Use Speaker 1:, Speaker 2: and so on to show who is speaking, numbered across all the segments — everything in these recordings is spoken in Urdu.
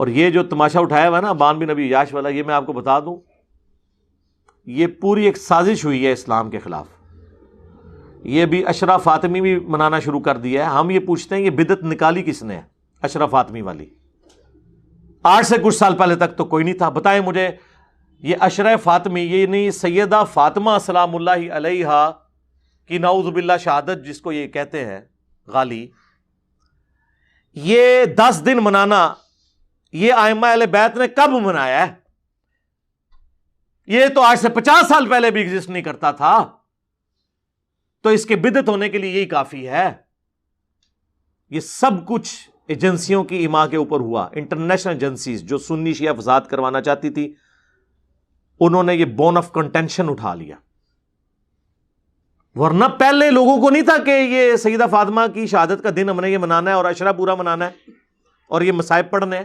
Speaker 1: اور یہ جو تماشا اٹھایا ہوا ہے نا ابان بن ابی عیاش والا، یہ میں آپ کو بتا دوں یہ پوری ایک سازش ہوئی ہے اسلام کے خلاف. یہ بھی اشرا فاطمی بھی منانا شروع کر دیا ہے. ہم یہ پوچھتے ہیں یہ بدعت نکالی کس نے ہے اشرا فاطمی والی؟ آج سے کچھ سال پہلے تک تو کوئی نہیں تھا. بتائیں مجھے یہ اشرا فاطمی، یہ نہیں سیدہ فاطمہ سلام اللہ علیہا کی نعوذ باللہ شہادت جس کو یہ کہتے ہیں غالی، یہ 10 دن منانا یہ ائمہ اہل بیت نے کب منایا ہے؟ یہ تو آج سے 50 سال پہلے بھی ایگزسٹ نہیں کرتا تھا. تو اس کے بدعت ہونے کے لیے یہی کافی ہے. یہ سب کچھ ایجنسیوں کی اما کے اوپر ہوا. انٹرنیشنل ایجنسیز جو سنی شیعہ فساد کروانا چاہتی تھی، انہوں نے یہ بون آف کنٹینشن اٹھا لیا. ورنہ پہلے لوگوں کو نہیں تھا کہ یہ سیدہ فاطمہ کی شہادت کا دن ہم نے یہ منانا ہے اور عشرہ پورا منانا ہے اور یہ مصائب پڑھنے ہیں.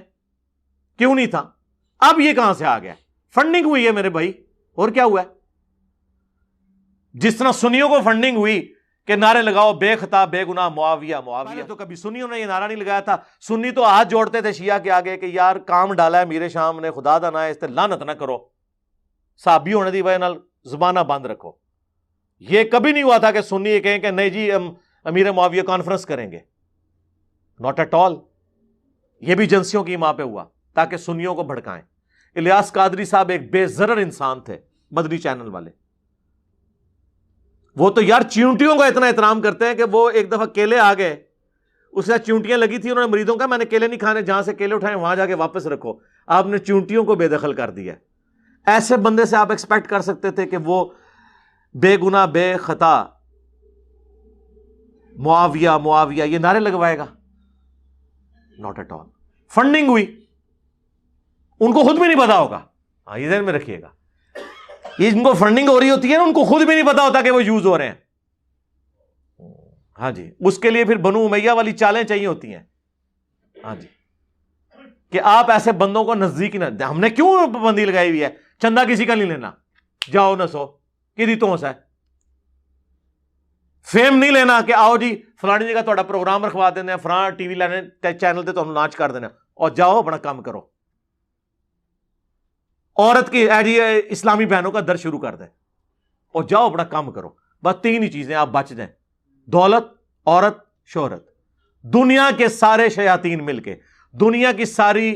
Speaker 1: کیوں نہیں تھا؟ اب یہ کہاں سے آ گیا؟ فنڈنگ ہوئی ہے میرے بھائی. اور کیا ہوا ہے؟ جس طرح سنیوں کو فنڈنگ ہوئی کہ نعرے لگاؤ بے خطا بے گناہ معاویہ معاویہ، تو کبھی سنیوں نے یہ نعرہ نہیں لگایا تھا. سنی تو ہاتھ جوڑتے تھے شیعہ کے آگے کہ یار کام ڈالا ہے میرے شام نے، خدا دا نہ ہے اس تے لعنت نہ کرو، صحابی ہونے دی وجہ نال زبانہ بند رکھو. یہ کبھی نہیں ہوا تھا کہ سنی یہ کہیں کہ نہیں جی ہم امیر معاویہ کانفرنس کریں گے. Not at all. یہ بھی ایجنسیوں کی ماں پہ ہوا تاکہ سنیوں کو بھڑکائیں. الیاس قادری صاحب ایک بے ضرر انسان تھے، مدنی چینل والے. وہ تو یار چیونٹیوں کا اتنا احترام کرتے ہیں کہ وہ ایک دفعہ کیلے آ گئے، اس سے چیونٹیاں لگی تھی، انہوں نے مریدوں کا میں نے کیلے نہیں کھانے، جہاں سے کیلے اٹھائے وہاں جا کے واپس رکھو. آپ نے چیونٹیوں کو بے دخل کر دیا. ایسے بندے سے آپ ایکسپیکٹ کر سکتے تھے کہ وہ بے گناہ بے خطا معاویہ معاویہ یہ نعرے لگوائے گا؟ Not at all. فنڈنگ ہوئی، ان کو خود بھی نہیں پتا ہوگا. ہاں یہ ذہن میں رکھیے گا، یہ جن کو فنڈنگ ہو رہی ہوتی ہے نا ان کو خود بھی نہیں پتا ہوتا کہ وہ یوز ہو رہے ہیں. ہاں جی، اس کے لیے پھر بنو امیہ والی چالیں چاہیے ہوتی ہیں. ہاں جی، کہ آپ ایسے بندوں کو نزدیک نہ. ہم نے کیوں پابندی لگائی ہوئی ہے؟ چندہ کسی کا نہیں لینا، جاؤ نہ سو کی تو ہے. فیم نہیں لینا کہ آؤ جی فلانی جگہ تھوڑا پروگرام رکھوا دینا، فلاں ٹی وی لینے چینل تے تمہیں ناچ کر دینا اور جاؤ اپنا کام کرو. عورت کی جی اسلامی بہنوں کا درد شروع کر دیں اور جاؤ اپنا کام کرو. بس 3 ہی چیزیں آپ بچ جائیں: دولت، عورت، شہرت. دنیا کے سارے شیاطین مل کے، دنیا کی ساری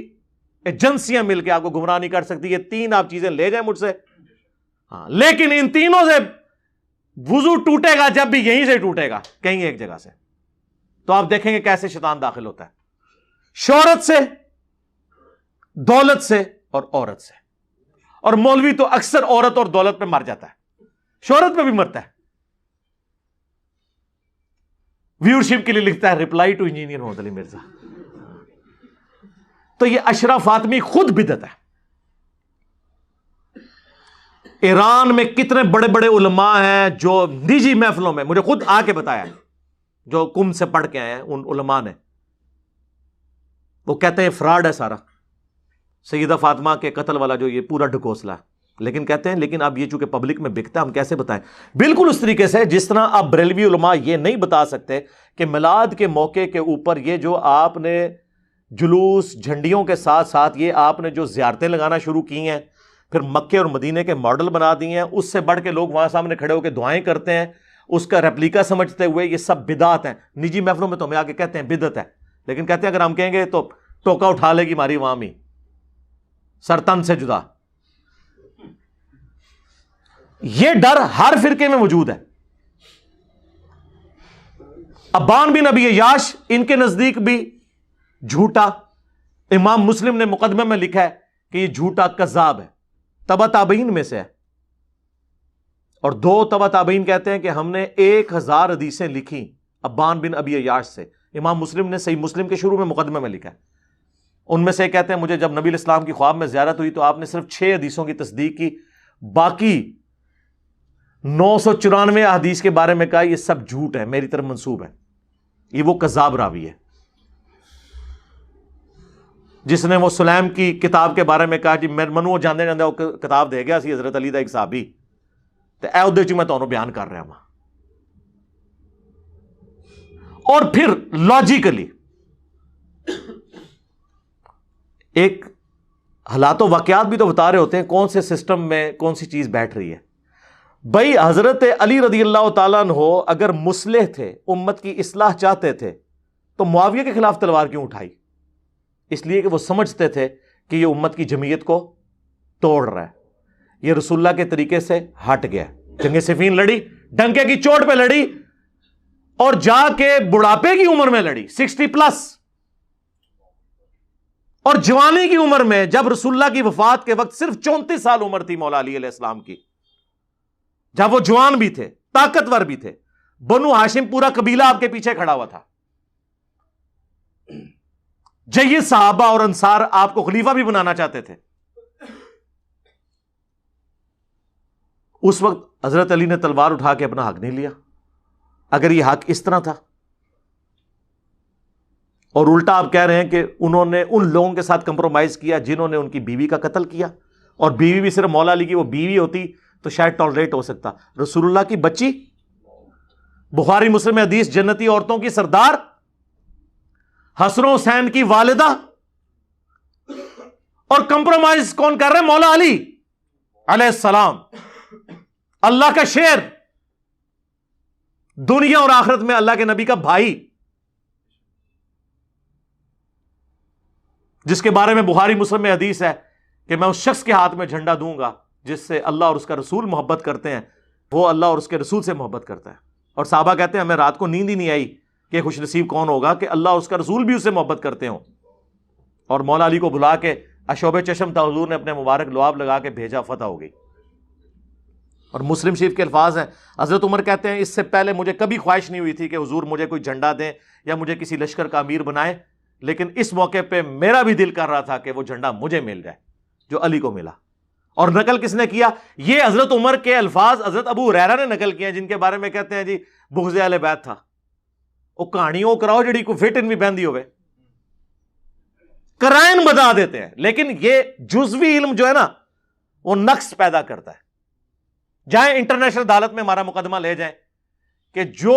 Speaker 1: ایجنسیاں مل کے آپ کو گمراہ نہیں کر سکتی. یہ 3 آپ چیزیں لے جائیں مجھ سے. ہاں لیکن ان تینوں سے وضو ٹوٹے گا جب بھی یہیں سے ٹوٹے گا، کہیں ایک جگہ سے. تو آپ دیکھیں گے کیسے شیطان داخل ہوتا ہے. شہرت سے، دولت سے اور عورت سے. اور مولوی تو اکثر عورت اور دولت پہ مر جاتا ہے، شہرت پہ بھی مرتا ہے. ویورشپ کے لیے لکھتا ہے ریپلائی ٹو انجینئر محمد علی مرزا. تو یہ اشرا فاطمی خود بدعت ہے. ایران میں کتنے بڑے بڑے علماء ہیں جو نجی محفلوں میں، مجھے خود آ کے بتایا جو کم سے پڑھ کے آئے ہیں ان علماء نے، وہ کہتے ہیں فراڈ ہے سارا سیدہ فاطمہ کے قتل والا جو یہ پورا ڈھکوسلا ہے. لیکن کہتے ہیں لیکن اب یہ چونکہ پبلک میں بکتا ہے ہم کیسے بتائیں. بالکل اس طریقے سے جس طرح اب بریلوی علماء یہ نہیں بتا سکتے کہ میلاد کے موقع کے اوپر یہ جو آپ نے جلوس جھنڈیوں کے ساتھ ساتھ یہ آپ نے جو زیارتیں لگانا شروع کی ہیں، پھر مکے اور مدینے کے ماڈل بنا دیے ہیں، اس سے بڑھ کے لوگ وہاں سامنے کھڑے ہو کے دعائیں کرتے ہیں اس کا ریپلیکا سمجھتے ہوئے، یہ سب بدعت ہیں. نجی محفلوں میں تو ہمیں آ کے کہتے ہیں بدعت ہے، لیکن کہتے ہیں اگر ہم کہیں گے تو ٹوکا اٹھا لے گی ہماری عوام ہی، سر تن سے جدا. یہ ڈر ہر فرقے میں موجود ہے. ابان بن ابی عیاش ان کے نزدیک بھی جھوٹا. امام مسلم نے مقدمے میں لکھا ہے کہ یہ جھوٹا کذاب ہے، تبع تابعین میں سے ہے. اور 2 تبع تابعین کہتے ہیں کہ ہم نے 1000 حدیثیں لکھی ابان بن ابی عیاش سے. امام مسلم نے صحیح مسلم کے شروع میں مقدمے میں لکھا ہے. ان میں سے کہتے ہیں مجھے جب نبی الاسلام کی خواب میں زیارت ہوئی تو آپ نے صرف 6 حدیثوں کی تصدیق کی، باقی 994 حدیث کے بارے میں کہا یہ سب جھوٹ ہے، میری طرف منسوب ہے. یہ وہ کذاب راوی ہے جس نے وہ سلیم کی کتاب کے بارے میں کہا جی منو جانے جاندے وہ کتاب دے گیا سی حضرت علی دا ایک صحابی تے اے اودے چ میں تانوں بیان کر رہا ہوں. اور پھر لاجیکلی ایک حالات و واقعات بھی تو بتا رہے ہوتے ہیں کون سے سسٹم میں کون سی چیز بیٹھ رہی ہے. بھائی حضرت علی رضی اللہ تعالیٰ عنہ اگر مصلح تھے، امت کی اصلاح چاہتے تھے، تو معاویہ کے خلاف تلوار کیوں اٹھائی؟ اس لیے کہ وہ سمجھتے تھے کہ یہ امت کی جمعیت کو توڑ رہا ہے، یہ رسول اللہ کے طریقے سے ہٹ گیا. جنگ صفین لڑی، ڈنکے کی چوٹ پہ لڑی، اور جا کے بڑھاپے کی عمر میں لڑی، 60+، اور جوانی کی عمر میں، جب رسول اللہ کی وفات کے وقت صرف 34 سال عمر تھی مولا علی علیہ السلام کی، جب وہ جوان بھی تھے، طاقتور بھی تھے، بنو ہاشم پورا قبیلہ آپ کے پیچھے کھڑا ہوا تھا، جید صحابہ اور انصار آپ کو خلیفہ بھی بنانا چاہتے تھے. اس وقت حضرت علی نے تلوار اٹھا کے اپنا حق نہیں لیا. اگر یہ حق اس طرح تھا، اور الٹا آپ کہہ رہے ہیں کہ انہوں نے ان لوگوں کے ساتھ کمپرومائز کیا جنہوں نے ان کی بیوی کا قتل کیا، اور بیوی بھی صرف مولا علی کی وہ بیوی ہوتی تو شاید ٹالریٹ ہو سکتا. رسول اللہ کی بچی، بخاری مسلم حدیث، جنتی عورتوں کی سردار، حسن و حسین کی والدہ، اور کمپرومائز کون کر رہے ہیں؟ مولا علی علیہ السلام، اللہ کا شیر، دنیا اور آخرت میں اللہ کے نبی کا بھائی، جس کے بارے میں بخاری مسلم میں حدیث ہے کہ میں اس شخص کے ہاتھ میں جھنڈا دوں گا جس سے اللہ اور اس کا رسول محبت کرتے ہیں، وہ اللہ اور اس کے رسول سے محبت کرتا ہے. اور صحابہ کہتے ہیں ہمیں رات کو نیند ہی نہیں آئی کہ خوش نصیب کون ہوگا کہ اللہ اور اس کا رسول بھی اس سے محبت کرتے ہوں. اور مولا علی کو بلا کے اشوب چشم تھا، حضور نے اپنے مبارک لعاب لگا کے بھیجا، فتح ہو گئی. اور مسلم شریف کے الفاظ ہیں، حضرت عمر کہتے ہیں اس سے پہلے مجھے کبھی خواہش نہیں ہوئی تھی کہ حضور مجھے کوئی جھنڈا دیں یا مجھے کسی لشکر کا امیر بنائے، لیکن اس موقع پہ میرا بھی دل کر رہا تھا کہ وہ جھنڈا مجھے مل جائے جو علی کو ملا. اور نقل کس نے کیا؟ یہ حضرت عمر کے الفاظ حضرت ابو ہریرہ نے نقل کیے ہیں، جن کے بارے میں کہتے ہیں جی بغض اہل بیت تھا. وہ کہانیوں کراؤ جڑی کو فٹ ان بھی بہندی ہوئے، کرائن بتا دیتے ہیں، لیکن یہ جزوی علم جو ہے نا وہ نقص پیدا کرتا ہے. جائیں انٹرنیشنل عدالت میں ہمارا مقدمہ لے جائیں کہ جو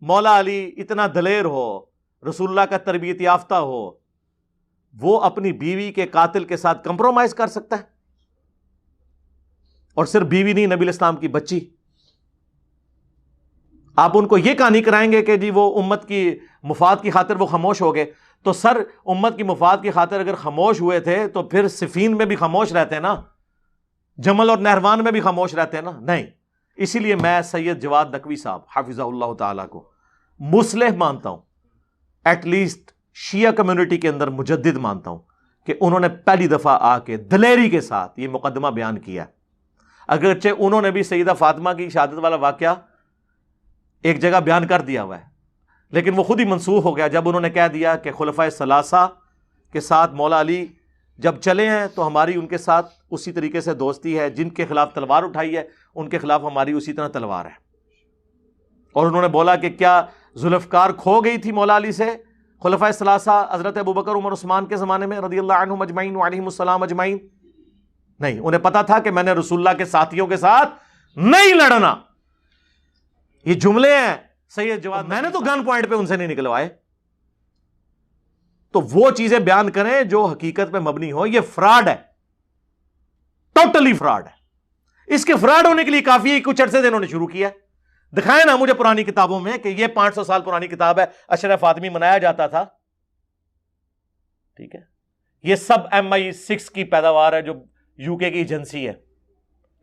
Speaker 1: مولا علی اتنا دلیر ہو، رسول اللہ کا تربیت یافتہ ہو، وہ اپنی بیوی کے قاتل کے ساتھ کمپرومائز کر سکتا ہے؟ اور صرف بیوی نہیں، نبی الاسلام کی بچی. آپ ان کو یہ کہانی کرائیں گے کہ جی وہ امت کی مفاد کی خاطر وہ خاموش ہو گئے، تو سر امت کی مفاد کی خاطر اگر خاموش ہوئے تھے تو پھر صفین میں بھی خاموش رہتے ہیں نا، جمل اور نہروان میں بھی خاموش رہتے ہیں نا. نہیں، اسی لیے میں سید جواد نقوی صاحب حافظہ اللہ تعالیٰ کو مصلح مانتا ہوں، ایٹ لیسٹ شیعہ کمیونٹی کے اندر مجدد مانتا ہوں، کہ انہوں نے پہلی دفعہ آ کے دلیری کے ساتھ یہ مقدمہ بیان کیا. اگرچہ انہوں نے بھی سیدہ فاطمہ کی شہادت والا واقعہ ایک جگہ بیان کر دیا ہوا ہے، لیکن وہ خود ہی منسوخ ہو گیا جب انہوں نے کہہ دیا کہ خلفائے ثلاثہ کے ساتھ مولا علی جب چلے ہیں تو ہماری ان کے ساتھ اسی طریقے سے دوستی ہے، جن کے خلاف تلوار اٹھائی ہے ان کے خلاف ہماری اسی طرح تلوار ہے. اور انہوں نے بولا کہ کیا ذوالفقار کھو گئی تھی مولا علی سے؟ خلفائے ثلاثہ حضرت ابوبکر، عمر، عثمان کے زمانے میں رضی اللہ عنہم اجمعین وعلیہم السلام اجمعین؟ نہیں، انہیں پتا تھا کہ میں نے رسول اللہ کے ساتھیوں کے ساتھ نہیں لڑنا. یہ جملے ہیں سید جواد، میں نے تو گن پوائنٹ پہ ان سے نہیں نکلوائے. تو وہ چیزیں بیان کریں جو حقیقت پہ مبنی ہو. یہ فراڈ ہے، ٹوٹلی فراڈ ہے. اس کے فراڈ ہونے کے لیے کافی ہے کچھ عرصے سے انہوں نے شروع کیا. دکھائیں نا مجھے پرانی کتابوں میں کہ یہ 500 سال پرانی کتاب ہے، عشرہ فاطمی منایا جاتا تھا. ٹھیک ہے، یہ سب MI6 کی پیداوار ہے جو UK کی ایجنسی ہے.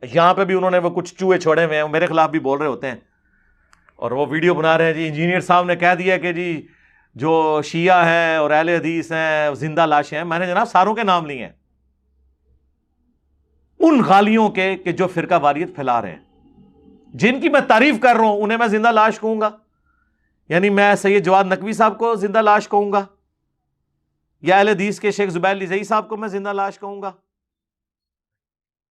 Speaker 1: یہاں پہ بھی انہوں نے وہ کچھ چوہے چھوڑے ہوئے ہیں، میرے خلاف بھی بول رہے ہوتے ہیں، اور وہ ویڈیو بنا رہے ہیں جی انجینئر صاحب نے کہہ دیا کہ جی جو شیعہ ہیں اور اہل حدیث ہیں زندہ لاشیں ہیں. میں نے جناب ساروں کے نام لیے ہیں، ان غالیوں کے کہ جو فرقہ واریت پھیلا رہے ہیں، جن کی میں تعریف کر رہا ہوں انہیں میں زندہ لاش کہوں گا؟ یعنی میں سید جواد نقوی صاحب کو زندہ لاش کہوں گا، یا اہل حدیث کے شیخ زبیر لزئی صاحب کو میں زندہ لاش کہوں گا؟